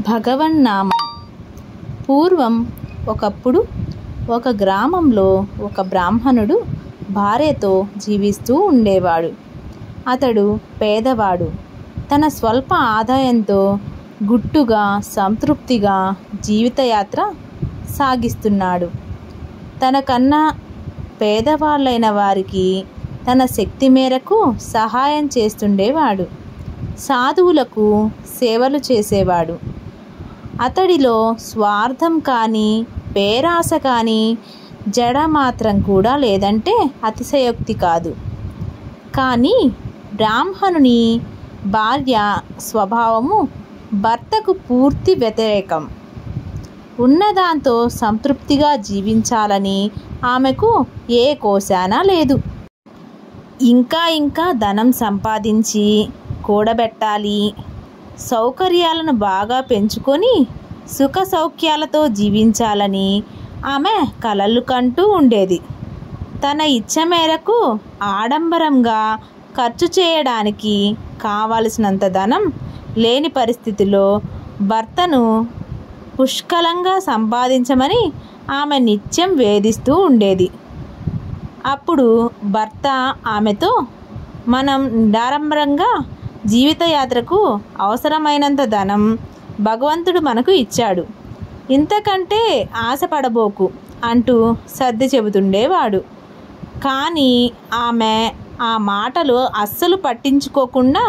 భగవన్నామం. పూర్వం ఒకప్పుడు ఒక గ్రామంలో ఒక బ్రాహ్మణుడు భార్యతో జీవిస్తూ ఉండేవాడు. అతడు పేదవాడు. తన స్వల్ప ఆదాయంతో గుట్టుగా సంతృప్తిగా జీవితయాత్ర సాగిస్తున్నాడు. తనకన్నా పేదవాళ్ళైన వారికి తన శక్తి మేరకు సహాయం చేస్తుండేవాడు. సాధువులకు సేవలు చేసేవాడు. అతడిలో స్వార్థం కానీ పేరాస కానీ జడ మాత్రం కూడా లేదంటే అతిశయోక్తి కాదు. కానీ బ్రాహ్మణుని భార్య స్వభావము భర్తకు పూర్తి వ్యతిరేకం. ఉన్నదాంతో సంతృప్తిగా జీవించాలని ఆమెకు ఏ కోశానా లేదు. ఇంకా ధనం సంపాదించి కూడబెట్టాలి, సౌకర్యాలను బాగా పెంచుకొని సుఖ సౌఖ్యాలతో జీవించాలని ఆమె కలలు కంటూ ఉండేది. తన ఇచ్చ మేరకు ఆడంబరంగా ఖర్చు చేయడానికి కావలసినంత ధనం లేని పరిస్థితిలో భర్తను పుష్కలంగా సంపాదించమని ఆమె నిత్యం వేధిస్తూ ఉండేది. అప్పుడు భర్త ఆమెతో, మనం నిరాడంబరంగా జీవితయాత్రకు అవసరమైనంత ధనం భగవంతుడు మనకు ఇచ్చాడు, ఇంతకంటే ఆశపడబోకు అంటూ సర్ది చెబుతుండేవాడు. కానీ ఆమె ఆ మాటలు అస్సలు పట్టించుకోకుండా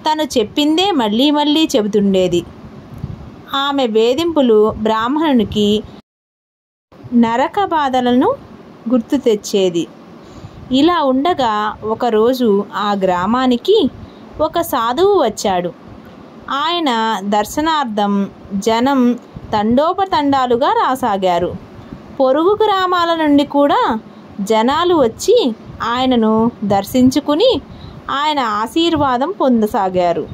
తను చెప్పిందే మళ్ళీ చెబుతుండేది. ఆమె వేధింపులు బ్రాహ్మణునికి నరక బాధలను గుర్తు తెచ్చేది. ఇలా ఉండగా ఒకరోజు ఆ గ్రామానికి ఒక సాధువు వచ్చాడు. ఆయన దర్శనార్థం జనం తండోపతండాలుగా రాసాగారు. పొరుగు గ్రామాల నుండి కూడా జనాలు వచ్చి ఆయనను దర్శించుకుని ఆయన ఆశీర్వాదం పొందసాగారు.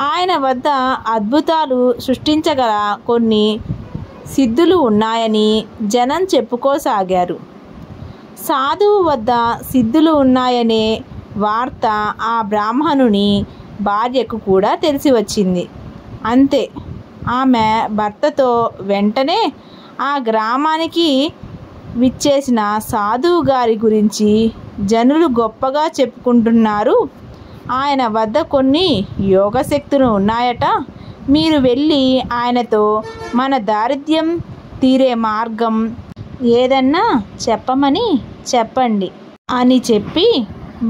ఆయన వద్ద అద్భుతాలు సృష్టించగల కొన్ని సిద్ధులు ఉన్నాయని జనం చెప్పుకోసాగారు. సాధువు వద్ద సిద్ధులు ఉన్నాయనే వార్త ఆ బ్రాహ్మణుని భార్యకు కూడా తెలిసి వచ్చింది. అంతే, ఆమె భర్తతో వెంటనే ఆ గ్రామానికి విచ్చేసిన సాధువు గారి గురించి జనులు గొప్పగా చెప్పుకుంటున్నారు. ఆయన వద్ద కొన్ని యోగశక్తులు ఉన్నాయట, మీరు వెళ్ళి ఆయనతో మన దారిద్ర్యం తీరే మార్గం ఏదన్నా చెప్పండి అని చెప్పి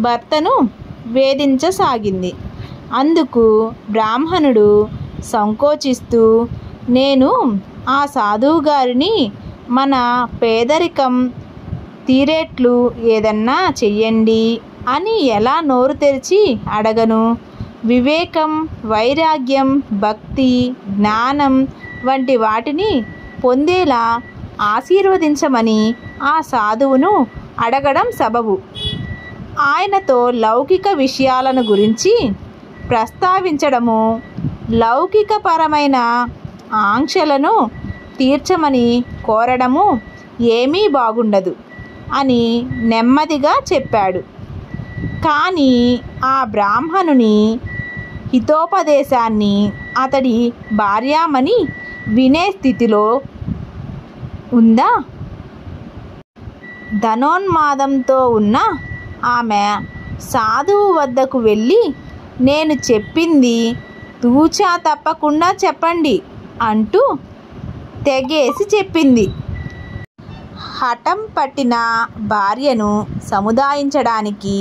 భర్తను వేధించసాగింది. అందుకు బ్రాహ్మణుడు సంకోచిస్తూ, నేను ఆ సాధువు గారిని మన పేదరికం తీరేట్లు ఏదన్నా చెయ్యండి అని ఎలా నోరు తెరిచి అడగను? వివేకం, వైరాగ్యం, భక్తి, జ్ఞానం వంటి వాటిని పొందేలా ఆశీర్వదించమని ఆ సాధువును అడగడం సబబు. ఆయనతో లౌకిక విషయాలను గురించి ప్రస్తావించడము, లౌకికపరమైన ఆంక్షలను తీర్చమని కోరడము ఏమీ బాగుండదు అని నెమ్మదిగా చెప్పాడు. కానీ ఆ బ్రాహ్మణుని హితోపదేశాన్ని అతడి భార్యామణి వినే స్థితిలో ఉందా? ధనోన్మాదంతో ఉన్న ఆమె సాధువు వద్దకు వెళ్ళి, నేను చెప్పింది తూచా తప్పకుండా చెప్పండి అంటూ తెగేసి చెప్పింది. హఠం పట్టిన భార్యను సముదాయించడానికి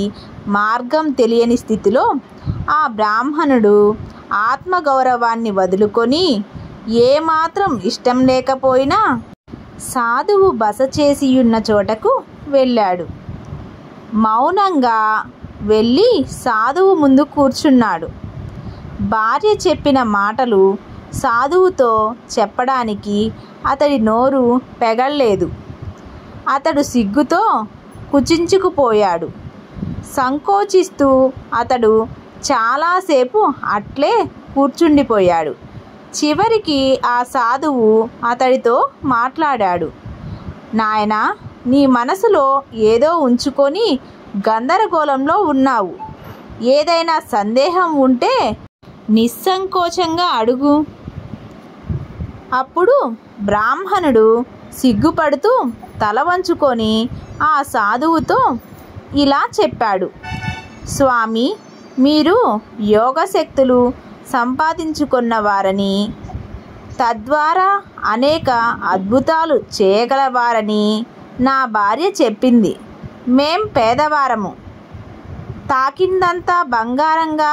మార్గం తెలియని స్థితిలో ఆ బ్రాహ్మణుడు ఆత్మగౌరవాన్ని వదులుకొని ఏమాత్రం ఇష్టం లేకపోయినా సాధువు బస చేసియున్న చోటకు వెళ్ళాడు. మౌనంగా వెళ్ళి సాధువు ముందు కూర్చున్నాడు. భార్య చెప్పిన మాటలు సాధువుతో చెప్పడానికి అతడి నోరు పెగల్లేదు. అతడు సిగ్గుతో కుచించుకుపోయాడు. సంకోచిస్తూ అతడు చాలాసేపు అట్లే కూర్చుండిపోయాడు. చివరికి ఆ సాధువు అతడితో మాట్లాడాడు. నాయనా, నీ మనసులో ఏదో ఉంచుకొని గందరగోళంలో ఉన్నావు. ఏదైనా సందేహం ఉంటే నిస్సంకోచంగా అడుగు. అప్పుడు బ్రాహ్మణుడు సిగ్గుపడుతూ తల వంచుకొని ఆ సాధువుతో ఇలా చెప్పాడు: స్వామి, మీరు యోగశక్తులు సంపాదించుకున్నవారని, తద్వారా అనేక అద్భుతాలు చేయగలవారని నా భార్య చెప్పింది. మేం పేదవారము. తాకిందంతా బంగారంగా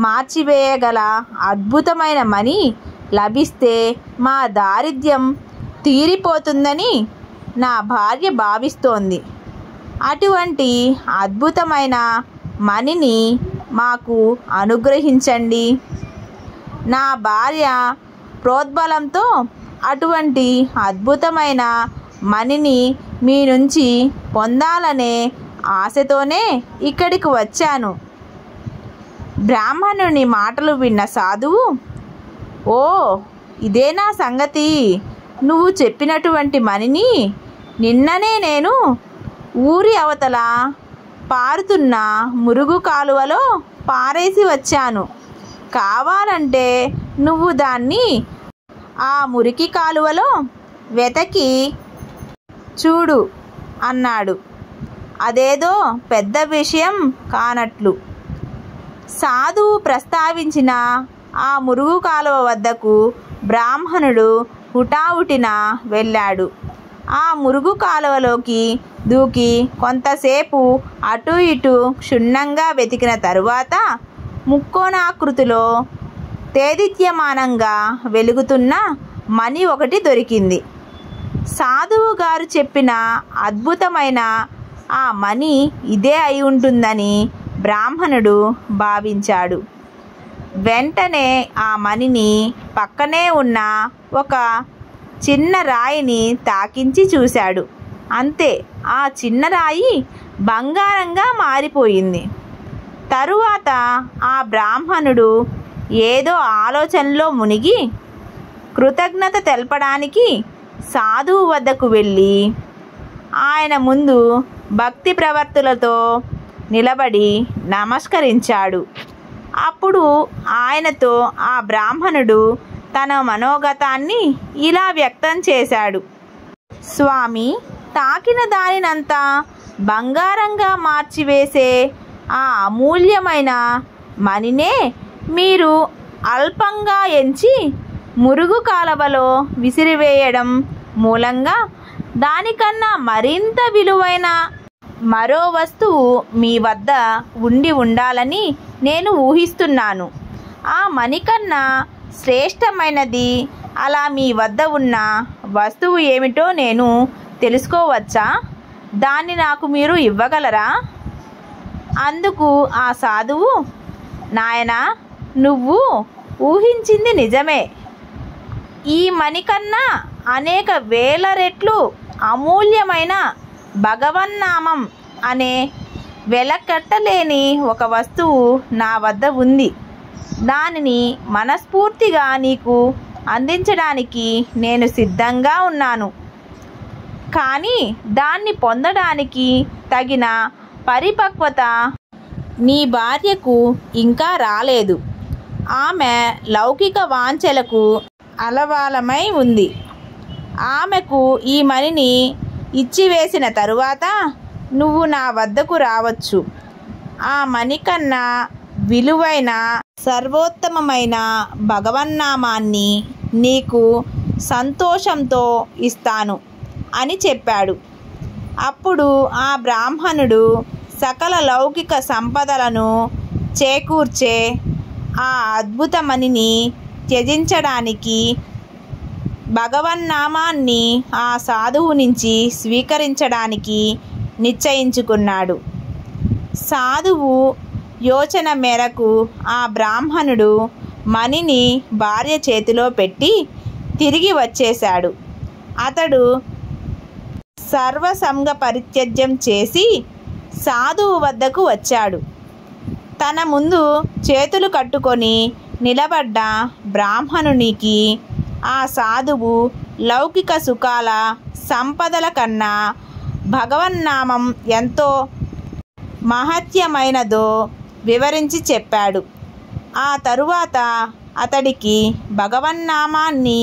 మార్చివేయగల అద్భుతమైన మణి లభిస్తే మా దారిద్ర్యం తీరిపోతుందని నా భార్య భావిస్తోంది. అటువంటి అద్భుతమైన మణిని మాకు అనుగ్రహించండి. నా భార్య ప్రోద్బలంతో అటువంటి అద్భుతమైన మణిని మీ నుంచి పొందాలనే ఆశతోనే ఇక్కడికి వచ్చాను. బ్రాహ్మణుని మాటలు విన్న సాధువు, ఓ, ఇదేనా సంగతి? నువ్వు చెప్పినటువంటి మణిని నిన్ననే నేను ఊరి అవతల పారుతున్న మురుగు కాలువలో పారేసి వచ్చాను. కావాలంటే నువ్వు దాన్ని ఆ మురికి కాలువలో వెతకి చూడు అన్నాడు. అదేదో పెద్ద విషయం కానట్లు. సాధువు ప్రస్తావించిన ఆ మురుగు కాలువ వద్దకు బ్రాహ్మణుడు హుటాహుటిన వెళ్ళాడు. ఆ మురుగు కాలువలోకి దూకి కొంతసేపు అటు ఇటు క్షుణ్ణంగా వెతికిన తరువాత ముక్కోణాకృతిలో తేదిత్యమానంగా వెలుగుతున్న మణి ఒకటి దొరికింది. సాధువు గారు చెప్పిన అద్భుతమైన ఆ మణి ఇదే అయి ఉంటుందని బ్రాహ్మణుడు భావించాడు. వెంటనే ఆ మణిని పక్కనే ఉన్న ఒక చిన్న రాయిని తాకించి చూశాడు. అంతే, ఆ చిన్న రాయి బంగారంగా మారిపోయింది. తరువాత ఆ బ్రాహ్మణుడు ఏదో ఆలోచనలో మునిగి కృతజ్ఞత తెలపడానికి సాధువు వద్దకు వెళ్ళి ఆయన ముందు భక్తి ప్రవర్తులతో నిలబడి నమస్కరించాడు. అప్పుడు ఆయనతో ఆ బ్రాహ్మణుడు తన మనోగతాన్ని ఇలా వ్యక్తం చేశాడు: స్వామి, తాకిన దానినంతా బంగారంగా మార్చివేసే ఆ అమూల్యమైన మణినే మీరు అల్పంగా ఎంచి మురుగు కాలవలో విసిరివేయడం మూలంగా దానికన్నా మరింత విలువైన మరో వస్తువు మీ వద్ద ఉండి ఉండాలని నేను ఊహిస్తున్నాను. ఆ మణి కన్నా శ్రేష్టమైనది అలా మీ వద్ద ఉన్న వస్తువు ఏమిటో నేను తెలుసుకోవచ్చా? దాన్ని నాకు మీరు ఇవ్వగలరా? అందుకు ఆ సాధువు, నాయనా, నువ్వు ఊహించింది నిజమే. ఈ మణి కన్నా అనేక వేల రెట్లు అమూల్యమైన భగవన్నామం అనే వెలకట్టలేని ఒక వస్తువు నా వద్ద ఉంది. దానిని మనస్ఫూర్తిగా నీకు అందించడానికి నేను సిద్ధంగా ఉన్నాను. కానీ దాన్ని పొందడానికి తగిన పరిపక్వత నీ భార్యకు ఇంకా రాలేదు. ఆమె లౌకిక వాంఛలకు అలవాలమై ఉంది. ఆమెకు ఈ మణిని ఇచ్చివేసిన తరువాత నువ్వు నా వద్దకు రావచ్చు. ఆ మణి కన్నా విలువైన సర్వోత్తమమైన భగవన్నామాన్ని నీకు సంతోషంతో ఇస్తాను అని చెప్పాడు. అప్పుడు ఆ బ్రాహ్మణుడు సకల లౌకిక సంపదలను చేకూర్చే ఆ అద్భుత మణిని త్యజించడానికి భగవన్నామాన్ని ఆ సాధువు నుంచి స్వీకరించడానికి నిశ్చయించుకున్నాడు. సాధువు యోచన మేరకు ఆ బ్రాహ్మణుడు మణిని భార్య చేతిలో పెట్టి తిరిగి వచ్చేశాడు. అతడు సర్వసంగ పరిత్యజ్యం చేసి సాధువు వద్దకు వచ్చాడు. తన ముందు చేతులు కట్టుకొని నిలబడ్డ బ్రాహ్మణునికి ఆ సాధువు లౌకిక సుఖాల సంపదల కన్నా భగవన్నామం ఎంతో మహత్యమైనదో వివరించి చెప్పాడు. ఆ తరువాత అతడికి భగవన్నామాన్ని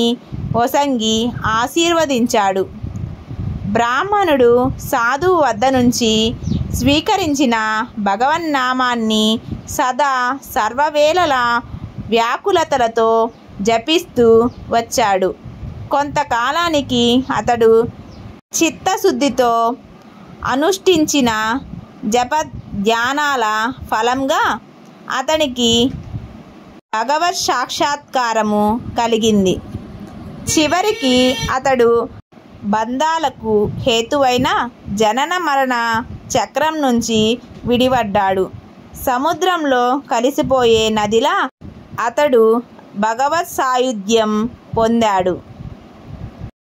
ఒసంగి ఆశీర్వదించాడు. బ్రాహ్మణుడు సాధువు వద్ద నుంచి స్వీకరించిన భగవన్నామాన్ని సదా సర్వవేళలా వ్యాకులతలతో జపిస్తూ వచ్చాడు. కొంతకాలానికి అతడు చిత్తశుద్ధితో అనుష్ఠించిన జప ధ్యానాల ఫలంగా అతనికి భగవత్ సాక్షాత్కారము కలిగింది. చివరికి అతడు బంధాలకు హేతువైన జనన మరణ చక్రం నుంచి విడిపడ్డాడు. సముద్రంలో కలిసిపోయే నదిలా అతడు భగవత్ సాయుధ్యం పొందాడు.